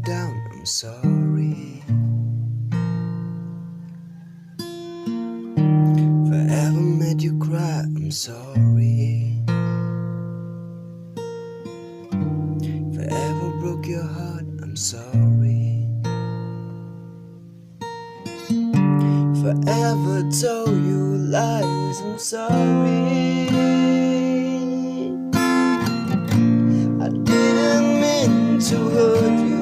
down, I'm sorry. Forever made you cry, I'm sorry. Forever broke your heart, I'm sorry. Forever told you lies, I'm sorry. I didn't mean to hurt you.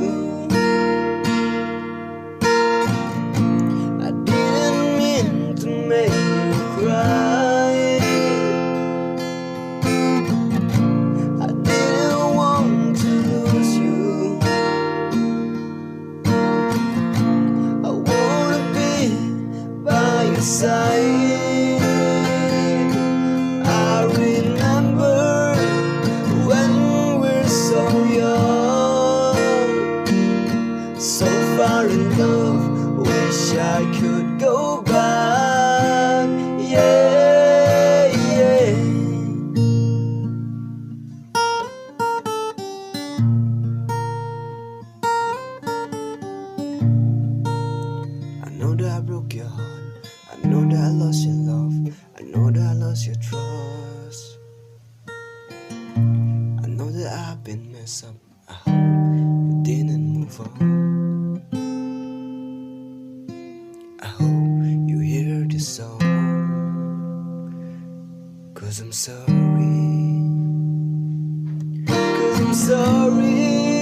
I didn't mean to make you cry. I didn't want to lose you. I wanna be by your side. I remember when we're so young, so far in love, wish I could go back. Yeah, yeah. I know that I broke your heart. I know that I lost your love. I know that I lost your trust. I know that I've been messed up. I hope you didn't move on. I hope you hear this song, 'cause I'm sorry. 'Cause I'm sorry.